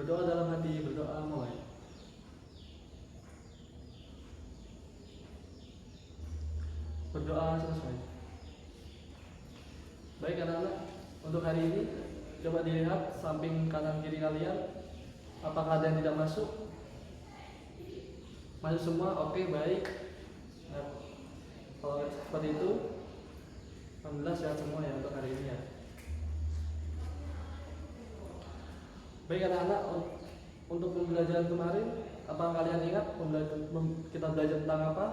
Berdoa dalam hati, berdoa mulai. Berdoa selesai. Baik anak-anak, untuk hari ini coba dilihat samping kanan kiri kalian. Apakah ada yang tidak masuk? Masuk semua? Oke, baik. Nah, kalau seperti itu, alhamdulillah sehat semua ya untuk hari ini ya. Baik anak-anak, untuk pembelajaran kemarin, apa kalian ingat kita belajar tentang apa?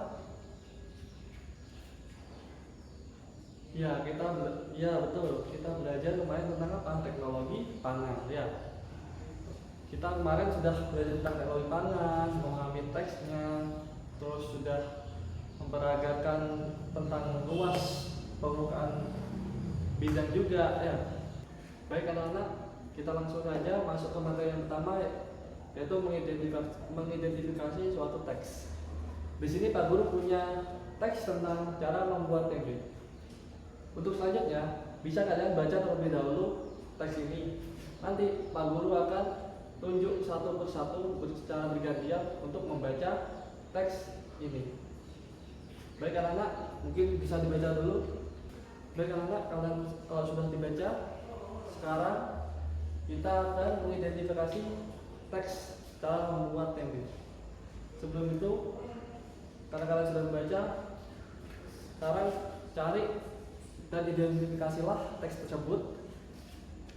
Ya, betul. Kita belajar kemarin tentang apa? Teknologi pangan, ya. Kita kemarin sudah belajar tentang teknologi pangan, memahami teksnya, terus sudah memperagakan tentang luas permukaan bidang juga, ya. Baik anak-anak, kita langsung saja masuk ke materi yang pertama, yaitu mengidentifikasi suatu teks. Di sini Pak Guru punya teks tentang cara membuat tempe. Untuk selanjutnya, bisa kalian baca terlebih dahulu teks ini. Nanti Pak Guru akan tunjuk satu persatu secara bergantian untuk membaca teks ini. Baik anak-anak, mungkin bisa dibaca dulu. Baik anak-anak, kalian kalau sudah dibaca, sekarang kita akan mengidentifikasi teks cara membuat tempe. Sebelum itu, karena kalian sudah membaca, sekarang cari dan identifikasilah teks tersebut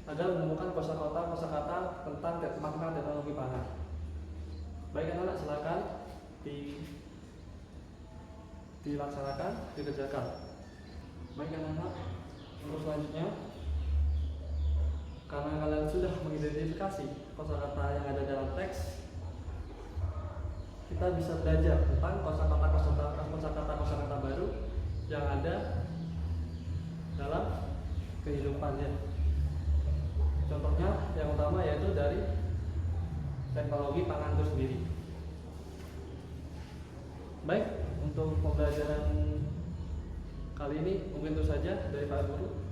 agar menemukan kosakata tentang makna teknologi pangan. Baik anak-anak, silakan dilaksanakan, dikerjakan. Baik anak-anak, untuk selanjutnya, karena kalian sudah mengidentifikasi kosakata yang ada dalam teks, kita bisa belajar tentang kosakata baru yang ada dalam kehidupannya. Contohnya yang utama yaitu dari teknologi pangan itu sendiri. Baik, untuk pembelajaran kali ini mungkin itu saja dari Pak Guru.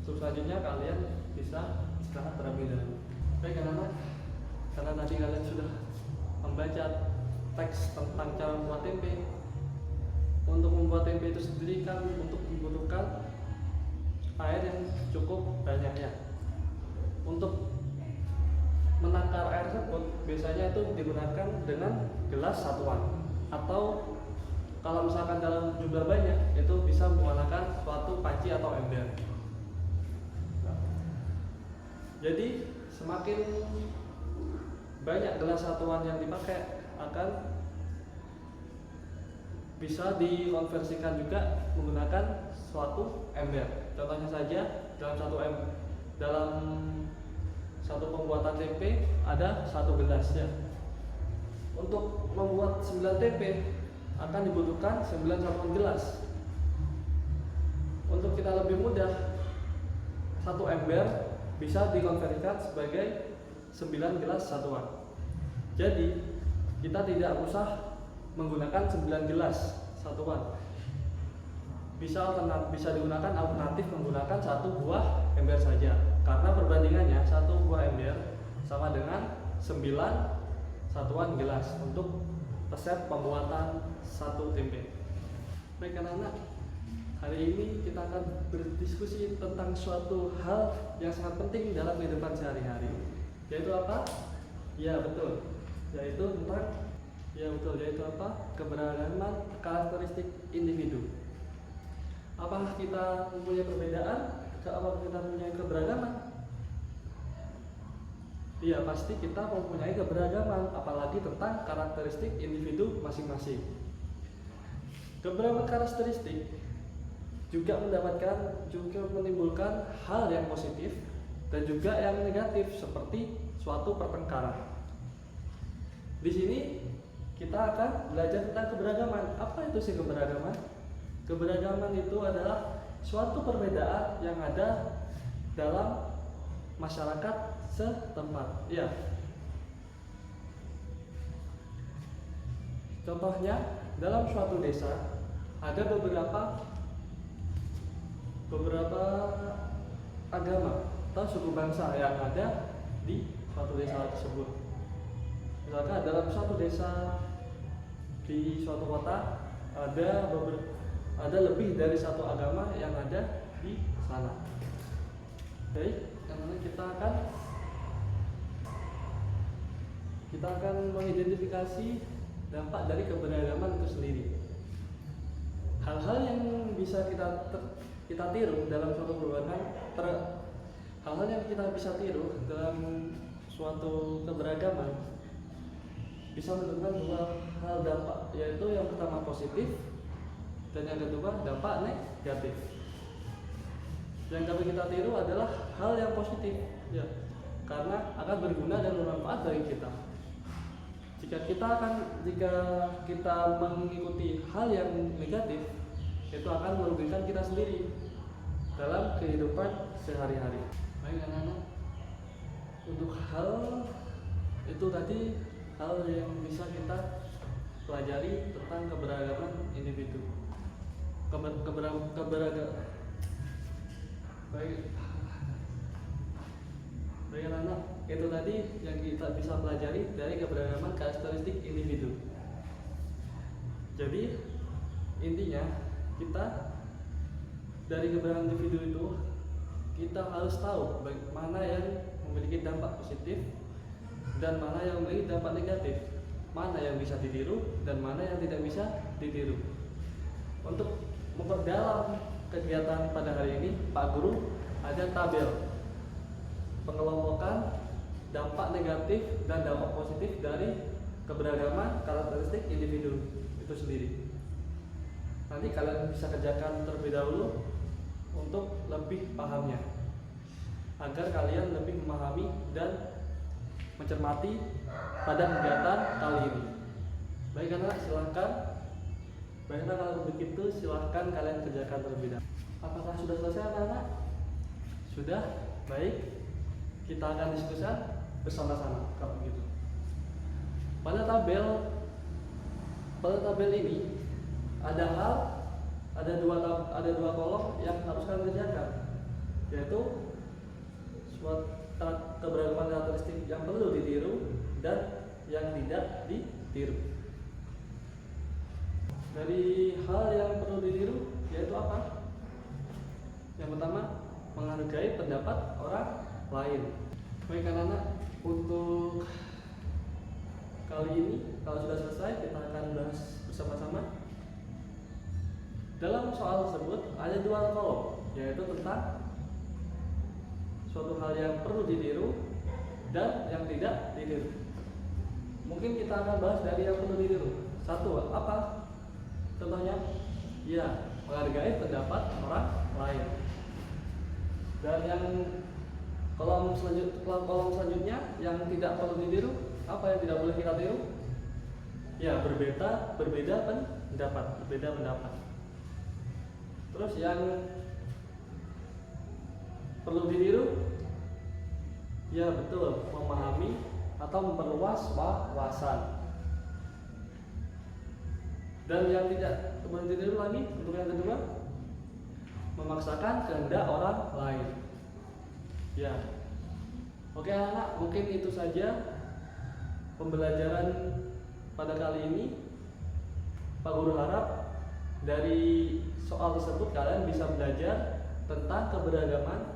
Untuk selanjutnya kalian bisa istirahat terlebih dahulu. Baik anak-anak, karena tadi kalian sudah membaca teks tentang cara membuat tempe. Untuk membuat tempe itu sendiri kan untuk membutuhkan air yang cukup banyaknya. Untuk menakar air tersebut biasanya itu digunakan dengan gelas satuan, atau kalau misalkan dalam jumlah banyak itu bisa menggunakan suatu panci atau ember. Jadi semakin banyak gelas satuan yang dipakai akan bisa dikonversikan juga menggunakan suatu ember. Contohnya saja dalam satu pembuatan tempe ada satu gelas ya. Untuk membuat 9 tempe akan dibutuhkan 9 satuan gelas. Untuk kita lebih mudah, satu ember bisa dikonversikan sebagai 9 gelas satuan. Jadi kita tidak usah menggunakan 9 gelas satuan. Bisa digunakan alternatif menggunakan satu buah ember saja, karena perbandingannya satu buah ember sama dengan 9 satuan gelas untuk resep pembuatan satu tempe. Baik anak-anak, hari ini kita akan berdiskusi tentang suatu hal yang sangat penting dalam kehidupan sehari-hari, yaitu apa? Ya betul, yaitu apa? Keberagaman karakteristik individu. Apakah kita mempunyai perbedaan? Apakah kita mempunyai keberagaman? Iya, pasti kita mempunyai keberagaman, apalagi tentang karakteristik individu masing-masing. Keberagaman karakteristik juga menimbulkan hal yang positif dan juga yang negatif, seperti suatu pertengkaran. Di sini kita akan belajar tentang keberagaman. Apa itu sih keberagaman? Keberagaman itu adalah suatu perbedaan yang ada dalam masyarakat setempat. Ya. Contohnya, dalam suatu desa ada beberapa agama atau suku bangsa yang ada di suatu desa tersebut. Misalkan dalam suatu desa di suatu kota ada lebih dari satu agama yang ada di sana. Baik, karena kita akan mengidentifikasi dampak dari keberagaman itu sendiri. Hal-hal yang bisa kita tiru dalam suatu hal-hal yang kita bisa tiru dalam suatu keberagaman bisa menentukan dua hal dampak, yaitu yang pertama positif dan yang kedua dampak negatif. Yang dapat kita tiru adalah hal yang positif, ya, karena akan berguna dan bermanfaat bagi kita. Jika kita mengikuti hal yang negatif, itu akan merugikan kita sendiri dalam kehidupan sehari-hari. Baik anak-anak, untuk hal itu tadi hal yang bisa kita pelajari tentang keberagaman individu. Baik anak-anak, itu tadi yang kita bisa pelajari dari keberagaman karakteristik individu. Jadi intinya kita dari keberagaman individu itu kita harus tahu mana yang memiliki dampak positif dan mana yang memiliki dampak negatif, mana yang bisa ditiru dan mana yang tidak bisa ditiru. Untuk memperdalam kegiatan pada hari ini, Pak Guru ada tabel pengelompokan dampak negatif dan dampak positif dari keberagaman karakteristik individu itu sendiri. Nanti kalian bisa kerjakan terlebih dahulu untuk lebih pahamnya, agar kalian lebih memahami dan mencermati pada kegiatan kali ini. Baik anak, silahkan. Baiklah, kalau begitu silahkan kalian kerjakan terlebih dahulu. Apakah sudah selesai anak-anak? Sudah? Baik, kita akan diskusikan bersama-sama kalau begitu. Pada tabel ini ada dua kolom yang harus kalian kerjakan, yaitu suatu keberagaman karakteristik yang perlu ditiru dan yang tidak ditiru. Dari hal yang perlu ditiru yaitu apa? Yang pertama, menghargai pendapat orang lain. Baik anak-anak, untuk kali ini kalau sudah selesai kita akan bahas bersama-sama. Dalam soal tersebut ada dua kolom, yaitu tentang suatu hal yang perlu ditiru dan yang tidak ditiru. Mungkin kita akan bahas dari yang perlu ditiru. Satu, apa contohnya? Ya, menghargai pendapat orang lain. Dan yang kolom selanjutnya yang tidak perlu ditiru, apa yang tidak boleh kita tiru? Ya, berbeda pendapat. Terus yang perlu ditiru, ya betul, memahami atau memperluas wawasan. Dan yang tidak perlu ditiru lagi, untuk yang kedua, memaksakan kehendak orang lain. Ya, oke anak-anak, mungkin itu saja pembelajaran pada kali ini. Pak Guru harap dari soal tersebut kalian bisa belajar tentang keberagaman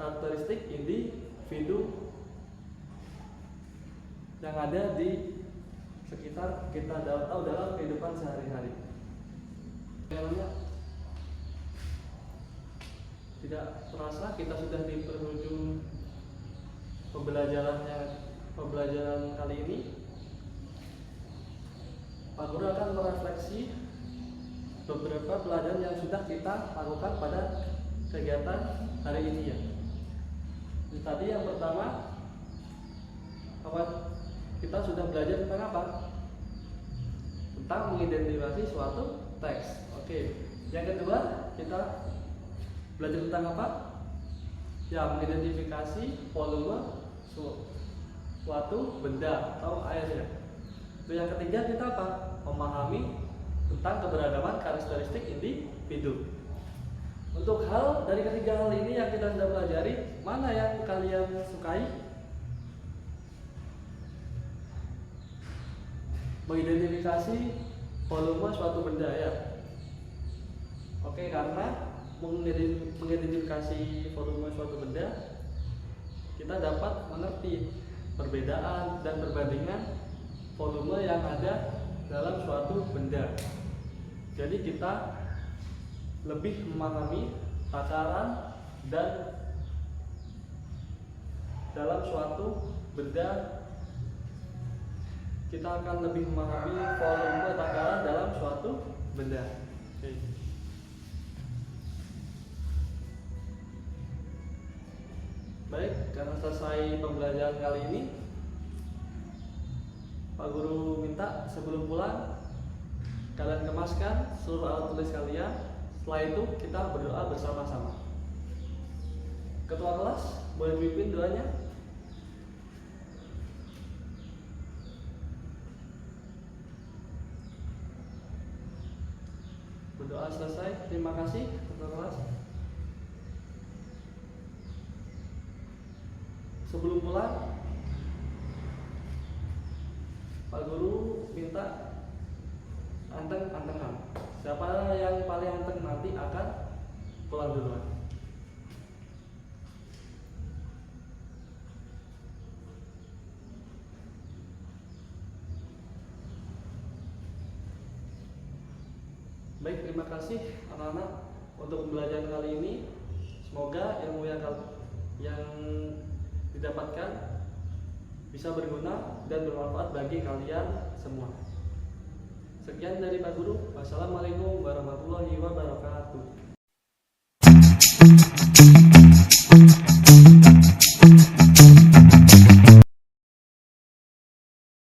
karakteristik individu yang ada di sekitar kita dalam kehidupan sehari-hari. Tidak terasa kita sudah di penghujung pembelajaran kali ini. Pak Guru akan merefleksi beberapa pelajaran yang sudah kita lakukan pada kegiatan hari ini ya. Tadi yang pertama, kita sudah belajar tentang apa? Tentang mengidentifikasi suatu teks. Oke. Yang kedua, kita belajar tentang apa? Ya, mengidentifikasi volume suatu benda atau air ya. Yang ketiga, kita apa? Memahami tentang keberagaman karakteristik individu. Untuk hal dari ketiga hal ini yang kita sudah pelajari, mana yang kalian sukai, mengidentifikasi volume suatu benda ya. Oke, karena mengidentifikasi volume suatu benda, kita dapat mengerti perbedaan dan perbandingan volume yang ada dalam suatu benda. Jadi kita lebih memahami takaran dan dalam suatu benda, kita akan lebih memahami volume takaran dalam suatu benda. Oke. Baik, karena selesai pembelajaran kali ini, Pak Guru minta sebelum pulang kalian kemaskan seluruh alat tulis kalian. Setelah itu kita berdoa bersama-sama. Ketua kelas boleh pimpin doanya. Berdoa selesai. Terima kasih ketua kelas. Sebelum pulang, Pak Guru minta anteng-antengan. Siapa yang paling anteng nanti akan pulang duluan. Baik, terima kasih anak-anak untuk pembelajaran kali ini. Semoga ilmu yang didapatkan bisa berguna dan bermanfaat bagi kalian semua. Sekian dari Pak Guru. Wassalamualaikum warahmatullahi wabarakatuh.